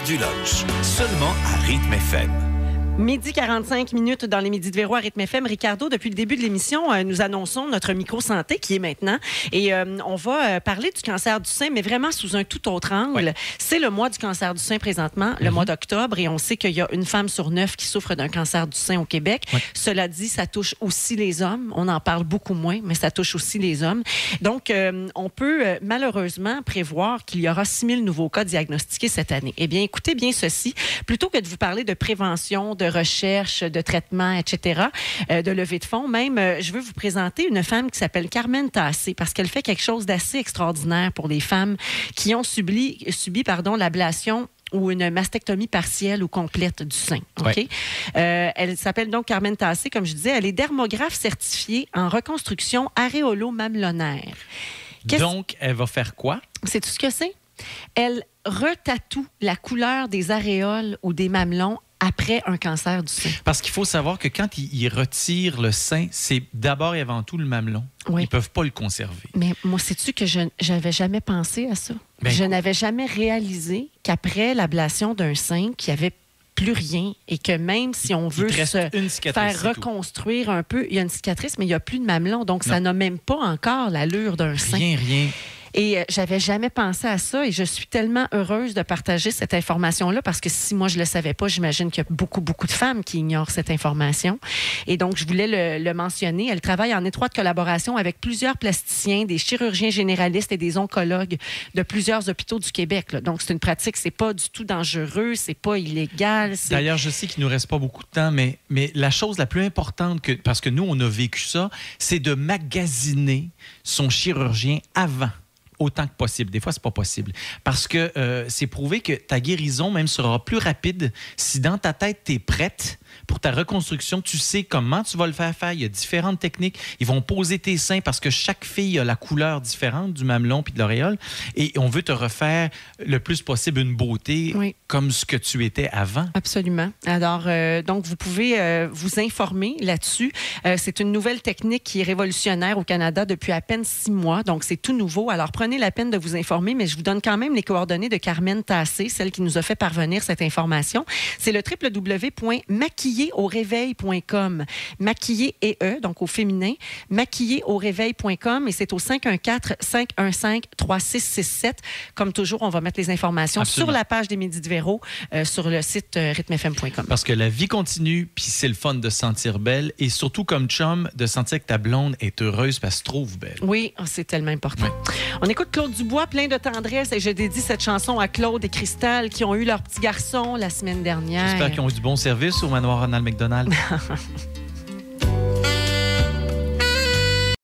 du lunch. Seulement à Rythme FM. Midi 45 minutes dans les Midis de Véro à Rythme FM. Ricardo, depuis le début de l'émission, nous annonçons notre micro-santé qui est maintenant. Et on va parler du cancer du sein, mais vraiment sous un tout autre angle. Ouais. C'est le mois du cancer du sein présentement, le mois d'octobre, et on sait qu'il y a une femme sur 9 qui souffre d'un cancer du sein au Québec. Ouais. Cela dit, ça touche aussi les hommes. On en parle beaucoup moins, mais ça touche aussi les hommes. Donc, on peut malheureusement prévoir qu'il y aura 6 000 nouveaux cas diagnostiqués cette année. Eh bien, écoutez bien ceci. Plutôt que de vous parler de prévention, de recherche, de traitement, etc., de levée de fonds. Même, je veux vous présenter une femme qui s'appelle Carmen Tassé parce qu'elle fait quelque chose d'assez extraordinaire pour les femmes qui ont subi l'ablation ou une mastectomie partielle ou complète du sein. Okay? Ouais. Elle s'appelle donc Carmen Tassé, comme je disais. Elle est dermographe certifiée en reconstruction aréolo-mamelonnaire. Donc, elle va faire quoi? Sais-tu ce que c'est? Elle retatoue la couleur des aréoles ou des mamelons après un cancer du sein. Parce qu'il faut savoir que quand ils retirent le sein, c'est d'abord et avant tout le mamelon. Oui. Ils ne peuvent pas le conserver. Mais moi, sais-tu que je n'avais jamais pensé à ça? Je n'avais jamais réalisé qu'après l'ablation d'un sein, qu'il n'y avait plus rien et que même si on veut faire reconstruire un peu, il y a une cicatrice, mais il n'y a plus de mamelon. Donc, ça n'a même pas encore l'allure d'un sein. Rien. Et j'avais jamais pensé à ça et je suis tellement heureuse de partager cette information-là parce que si moi, je le savais pas, j'imagine qu'il y a beaucoup de femmes qui ignorent cette information. Et donc, je voulais le mentionner. Elle travaille en étroite collaboration avec plusieurs plasticiens, des chirurgiens généralistes et des oncologues de plusieurs hôpitaux du Québec. Là. Donc, c'est une pratique, c'est pas du tout dangereux, c'est pas illégal. D'ailleurs, je sais qu'il nous reste pas beaucoup de temps, mais la chose la plus importante, parce que nous, on a vécu ça, c'est de magasiner son chirurgien avant. Autant que possible. Des fois, c'est pas possible. Parce que c'est prouvé que ta guérison même sera plus rapide si dans ta tête, tu es prête pour ta reconstruction. Tu sais comment tu vas le faire. Il y a différentes techniques. Ils vont poser tes seins parce que chaque fille a la couleur différente du mamelon puis de l'auréole. Et on veut te refaire le plus possible une beauté comme ce que tu étais avant. Absolument. Alors, donc, vous pouvez vous informer là-dessus. C'est une nouvelle technique qui est révolutionnaire au Canada depuis à peine 6 mois. Donc, c'est tout nouveau. Alors, prenez la peine de vous informer, mais je vous donne quand même les coordonnées de Carmen Tassé, celle qui nous a fait parvenir cette information. C'est le www.maquilleauréveil.com. Maquiller et donc au féminin, maquilleauréveil.com et c'est au 514-515-3667. Comme toujours, on va mettre les informations sur la page des Midis de Véro, sur le site rythmefm.com. Parce que la vie continue, puis c'est le fun de se sentir belle et surtout comme chum, de sentir que ta blonde est heureuse parce qu'elle se trouve belle. Oui, c'est tellement important. Oui. On écoute Claude Dubois, plein de tendresse, et je dédie cette chanson à Claude et Cristal qui ont eu leur petit garçon la semaine dernière. J'espère qu'ils ont eu du bon service au manoir Ronald McDonald.